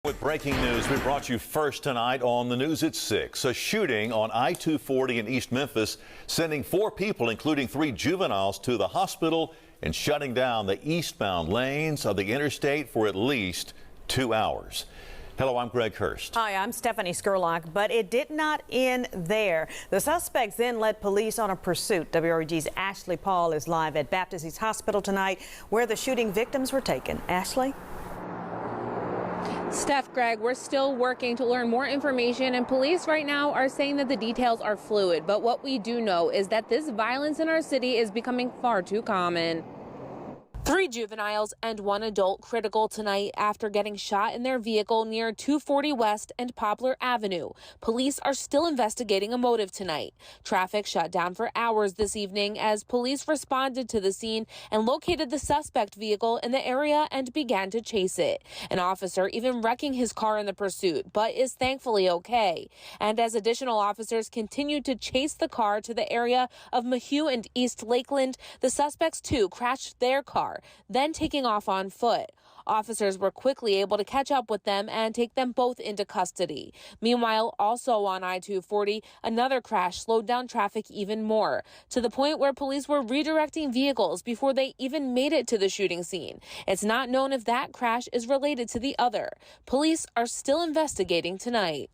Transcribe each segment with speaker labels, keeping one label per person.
Speaker 1: With breaking news we brought you first tonight on the news at 6. A shooting on I-20 in East Memphis, sending 4 people, including 3 juveniles, to the hospital and shutting down the eastbound lanes of the interstate for at least 2 hours. Hello, I'm Greg Hurst.
Speaker 2: Hi, I'm Stephanie Skurlock, but it did not end there. The suspects then led police on a pursuit. WREG's Ashley Paul is live at Baptist East Hospital tonight, where the shooting victims were taken. Ashley?
Speaker 3: Steph, Greg, we're still working to learn more information, and police right now are saying that the details are fluid. But what we do know is that this violence in our city is becoming far too common. 3 juveniles and 1 adult critical tonight after getting shot in their vehicle near 240 West and Poplar Avenue. Police are still investigating a motive tonight. Traffic shut down for hours this evening as police responded to the scene and located the suspect vehicle in the area and began to chase it. An officer even wrecking his car in the pursuit, but is thankfully okay. And as additional officers continued to chase the car to the area of Maheu and East Lakeland, the suspects too crashed their car, then taking off on foot. Officers were quickly able to catch up with them and take them both into custody. Meanwhile, also on I-240, another crash slowed down traffic even more, to the point where police were redirecting vehicles before they even made it to the shooting scene. It's not known if that crash is related to the other. Police are still investigating tonight.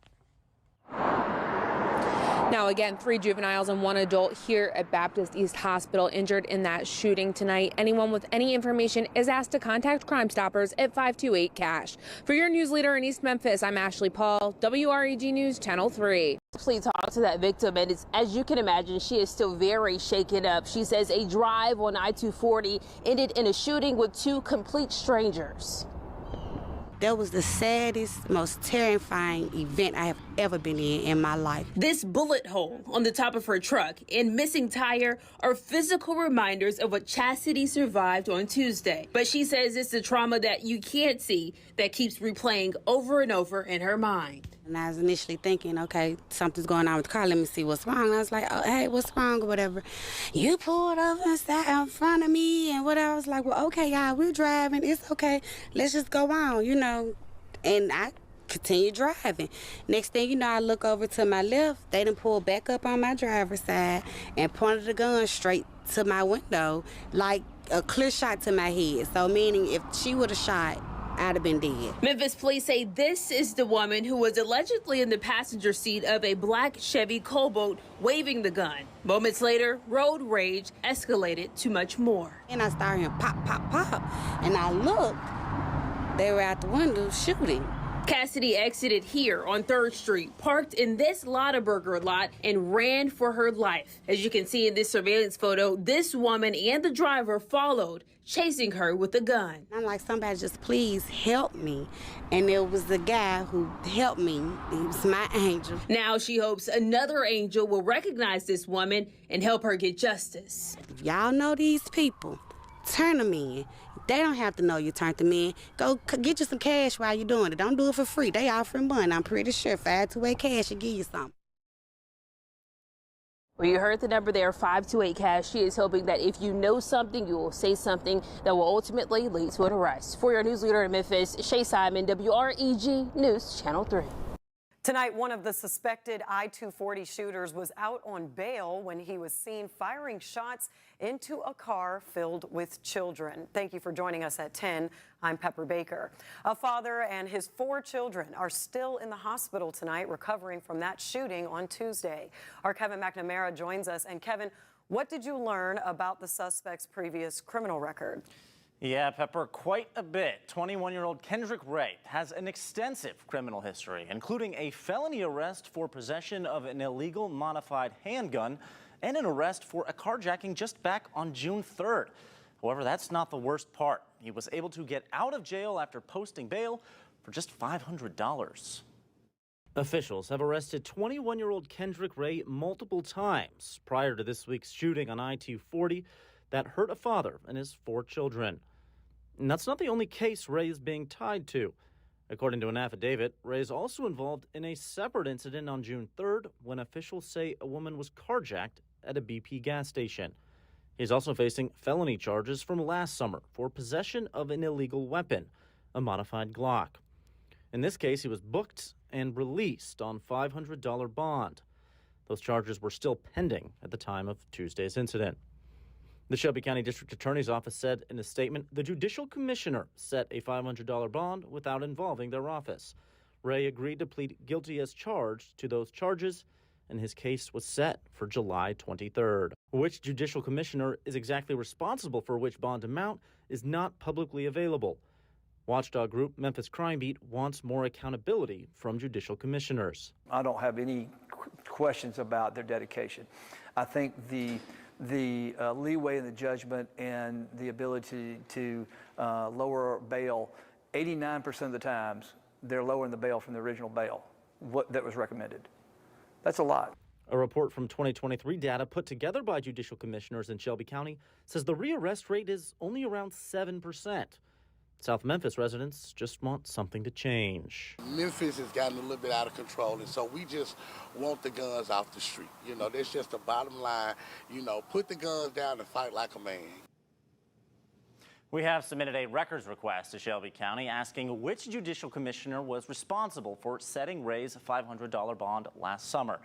Speaker 3: Now, again, 3 juveniles and 1 adult here at Baptist East Hospital injured in that shooting tonight. Anyone with any information is asked to contact Crime Stoppers at 528-CASH. For your news leader in East Memphis, I'm Ashley Paul, WREG News Channel 3.
Speaker 4: Actually talked to that victim, and as you can imagine, she is still very shaken up. She says a drive on I-240 ended in a shooting with 2 complete strangers.
Speaker 5: That was the saddest, most terrifying event I have ever been in my life.
Speaker 4: This bullet hole on the top of her truck and missing tire are physical reminders of what Chastity survived on Tuesday. But she says it's the trauma that you can't see that keeps replaying over and over in her mind.
Speaker 5: And I was initially thinking, okay, something's going on with the car. Let me see what's wrong. And I was like, oh, hey, what's wrong or whatever. You pulled over and sat in front of me and whatever. I was like, well, okay, y'all, we're driving. It's okay. Let's just go on, you know. And I continued driving. Next thing you know, I look over to my left. They done pulled back up on my driver's side and pointed the gun straight to my window, like a clear shot to my head. So meaning if she would have shot, I'd have been dead.
Speaker 4: Memphis police say this is the woman who was allegedly in the passenger seat of a black Chevy Cobalt waving the gun. Moments later, road rage escalated to much more.
Speaker 5: And I started hearing pop, pop, pop. And I looked, they were out the window shooting.
Speaker 4: Cassidy exited here on 3rd Street, parked in this Lottaburger lot, and ran for her life. As you can see in this surveillance photo, this woman and the driver followed, chasing her with a gun.
Speaker 5: I'm like, somebody just please help me. And it was the guy who helped me. He was my angel.
Speaker 4: Now she hopes another angel will recognize this woman and help her get justice.
Speaker 5: If y'all know these people, turn them in. They don't have to know you turned them in. Go get you some cash while you're doing it. Don't do it for free. They offering money. I'm pretty sure 528-CASH will give you something.
Speaker 4: Well, you heard the number there, 528-CASH. She is hoping that if you know something, you will say something that will ultimately lead to an arrest. For your news leader in Memphis, Shay Simon, WREG News Channel 3.
Speaker 2: Tonight, one of the suspected I-240 shooters was out on bail when he was seen firing shots into a car filled with children. Thank you for joining us at 10. I'm Pepper Baker. A father and his 4 children are still in the hospital tonight recovering from that shooting on Tuesday. Our Kevin McNamara joins us. And Kevin, what did you learn about the suspect's previous criminal record?
Speaker 6: Yeah, Pepper, quite a bit. 21-year-old Kendrick Ray has an extensive criminal history, including a felony arrest for possession of an illegal modified handgun and an arrest for a carjacking just back on June 3rd. However, that's not the worst part. He was able to get out of jail after posting bail for just $500. Officials have arrested 21-year-old Kendrick Ray multiple times prior to this week's shooting on I-240 that hurt a father and his 4 children. And that's not the only case Ray is being tied to. According to an affidavit, Ray is also involved in a separate incident on June 3rd when officials say a woman was carjacked at a BP gas station. He's also facing felony charges from last summer for possession of an illegal weapon, a modified Glock. In this case, he was booked and released on $500 bond. Those charges were still pending at the time of Tuesday's incident. The Shelby County District Attorney's Office said in a statement, the Judicial Commissioner set a $500 bond without involving their office. Ray agreed to plead guilty as charged to those charges, and his case was set for July 23rd. Which Judicial Commissioner is exactly responsible for which bond amount is not publicly available. Watchdog group Memphis Crime Beat wants more accountability from judicial commissioners.
Speaker 7: I don't have any questions about their dedication. I think the leeway in the judgment and the ability to lower bail, 89% of the times, they're lowering the bail from the original bail, that was recommended. That's a lot.
Speaker 6: A report from 2023 data put together by judicial commissioners in Shelby County says the rearrest rate is only around 7%. South Memphis residents just want something to change.
Speaker 8: Memphis has gotten a little bit out of control, and so we just want the guns off the street. You know, that's just the bottom line. You know, put the guns down and fight like a man.
Speaker 6: We have submitted a records request to Shelby County asking which judicial commissioner was responsible for setting Ray's $500 bond last summer.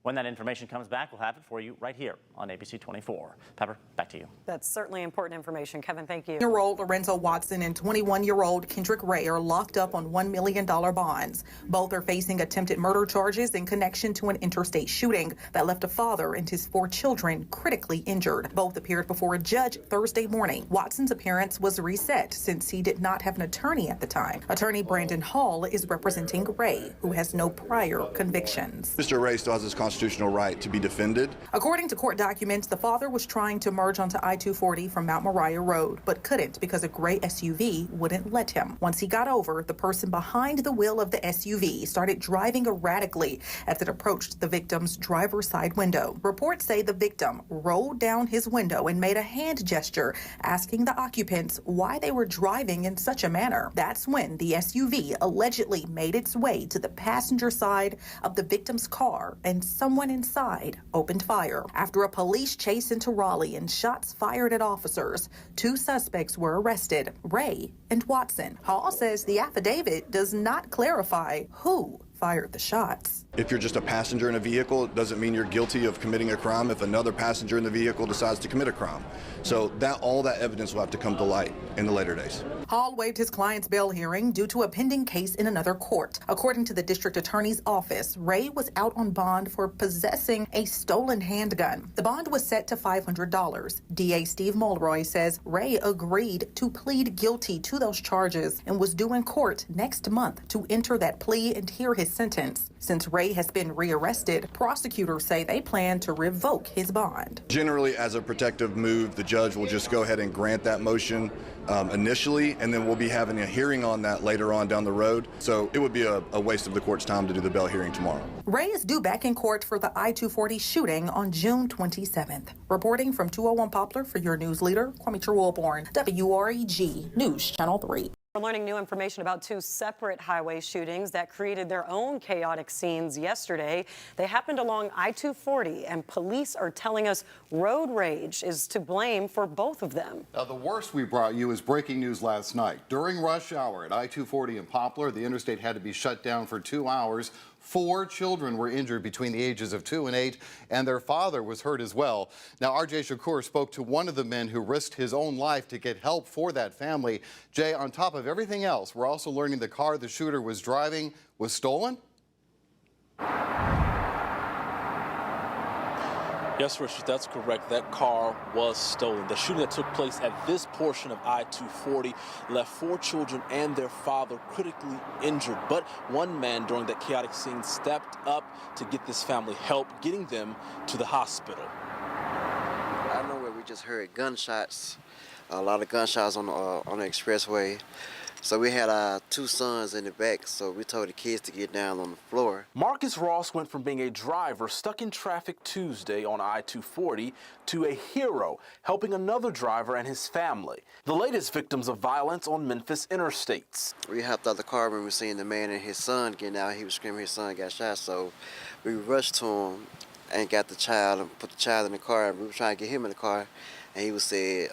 Speaker 6: When that information comes back, we'll have it for you right here on ABC 24. Pepper, back to you.
Speaker 2: That's certainly important information. Kevin, thank you.
Speaker 9: 20-year-old Lorenzo Watson and 21-year-old Kendrick Ray are locked up on $1 million bonds. Both are facing attempted murder charges in connection to an interstate shooting that left a father and his 4 children critically injured. Both appeared before a judge Thursday morning. Watson's appearance was reset since he did not have an attorney at the time. Attorney Brandon Hall is representing Ray, who has no prior convictions.
Speaker 10: Mr. Ray still has his constitutional right to be defended.
Speaker 9: According to court documents, the father was trying to merge onto I-20 from Mount Moriah Road, but couldn't because a gray SUV wouldn't let him. Once he got over, the person behind the wheel of the SUV started driving erratically as it approached the victim's driver's side window. Reports say the victim rolled down his window and made a hand gesture, asking the occupants why they were driving in such a manner. That's when the SUV allegedly made its way to the passenger side of the victim's car, and someone inside opened fire. After a police chase into Raleigh and shots fired at officers, 2 suspects were arrested, Ray and Watson. Hall says the affidavit does not clarify who fired the shots.
Speaker 10: If you're just a passenger in a vehicle, it doesn't mean you're guilty of committing a crime if another passenger in the vehicle decides to commit a crime. So all that evidence will have to come to light in the later days.
Speaker 9: Hall waived his client's bail hearing due to a pending case in another court. According to the district attorney's office, Ray was out on bond for possessing a stolen handgun. The bond was set to $500. DA Steve Mulroy says Ray agreed to plead guilty to those charges and was due in court next month to enter that plea and hear his sentence. Since Ray has been rearrested, prosecutors say they plan to revoke his bond.
Speaker 10: Generally, as a protective move, the judge will just go ahead and grant that motion initially, and then we'll be having a hearing on that later on down the road. So it would be a waste of the court's time to do the bail hearing tomorrow.
Speaker 9: Ray is due back in court for the I-20 shooting on June 27th. Reporting from 201 Poplar for your news leader, Kwame Wilborn, WREG News Channel 3.
Speaker 2: We're learning new information about 2 separate highway shootings that created their own chaotic scenes yesterday. They happened along I-20, and police are telling us road rage is to blame for both of them.
Speaker 11: Now, the worst we brought you is breaking news last night. During rush hour at I-20 in Poplar, the interstate had to be shut down for 2 hours. 4 children were injured between the ages of 2 and 8, and their father was hurt as well. Now, RJ Shakur spoke to one of the men who risked his own life to get help for that family. Jay, on top of everything else, we're also learning the car the shooter was driving was stolen?
Speaker 12: Yes, Richard, that's correct. That car was stolen. The shooting that took place at this portion of I-20 left 4 children and their father critically injured. But one man during that chaotic scene stepped up to get this family help, getting them to the hospital.
Speaker 13: I know where we just heard gunshots, a lot of gunshots on the expressway. So we had 2 sons in the back, so we told the kids to get down on the floor.
Speaker 12: Marcus Ross went from being a driver stuck in traffic Tuesday on I-20 to a hero, helping another driver and his family, the latest victims of violence on Memphis interstates.
Speaker 13: We hopped out the car when we seen the man and his son getting out. He was screaming his son got shot, so we rushed to him and got the child and put the child in the car. We were trying to get him in the car, and he was said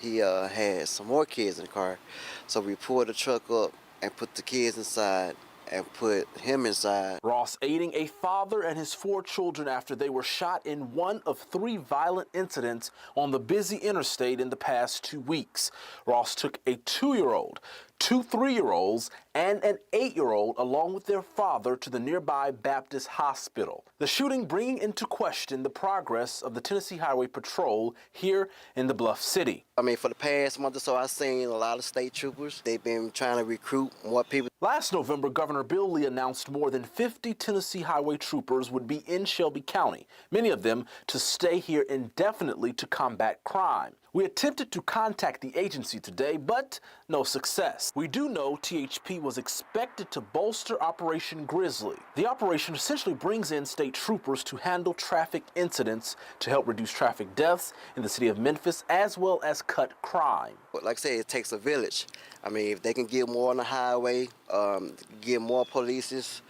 Speaker 13: he had some more kids in the car. So we pulled the truck up and put the kids inside and put him inside.
Speaker 12: Ross aiding a father and his 4 children after they were shot in one of 3 violent incidents on the busy interstate in the past 2 weeks. Ross took a 2-year-old, 2 3-year-olds, and an 8-year-old along with their father to the nearby Baptist hospital. The shooting bringing into question the progress of the Tennessee Highway Patrol here in the Bluff City.
Speaker 13: I mean, for the past month or so, I've seen a lot of state troopers. They've been trying to recruit more people.
Speaker 12: Last November, Governor Bill Lee announced more than 50 Tennessee Highway troopers would be in Shelby County, many of them to stay here indefinitely to combat crime. We attempted to contact the agency today, but no success. We do know THP was expected to bolster Operation Grizzly. The operation essentially brings in state troopers to handle traffic incidents to help reduce traffic deaths in the city of Memphis, as well as cut crime.
Speaker 13: But like I say, it takes a village. I mean, if they can get more on the highway, get more police.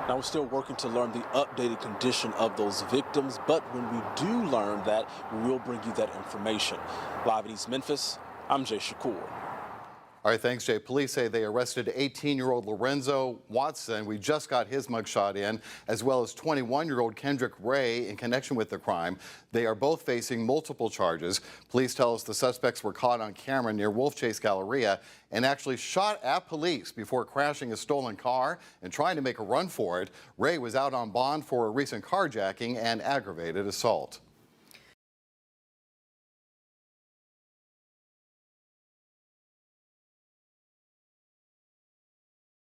Speaker 12: Now, we're still working to learn the updated condition of those victims, but when we do learn that, we will bring you that information. Live in East Memphis, I'm Jay Shakur.
Speaker 11: All right, thanks, Jay. Police say they arrested 18-year-old Lorenzo Watson. We just got his mugshot in, as well as 21-year-old Kendrick Ray in connection with the crime. They are both facing multiple charges. Police tell us the suspects were caught on camera near Wolf Chase Galleria and actually shot at police before crashing a stolen car and trying to make a run for it. Ray was out on bond for a recent carjacking and aggravated assault.